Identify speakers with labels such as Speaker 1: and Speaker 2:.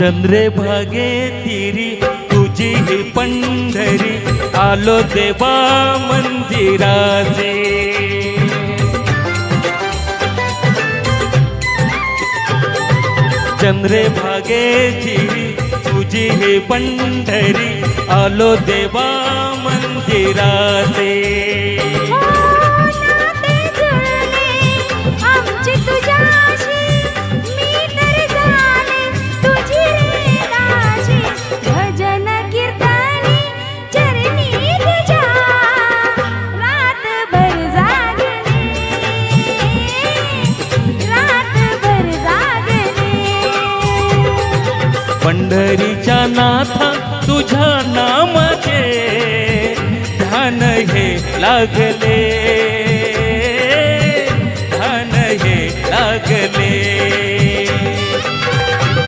Speaker 1: चंद्रे भागे तिरी तुझी ही पंढरी, आलो देवा मंदिराचे। चंद्रे भागे तिरी तुझी ही पंढरी, आलो देवा मंदिराचे। पंढरीच्या नाथा तुझ्या नामाचे ध्यान हे लागले।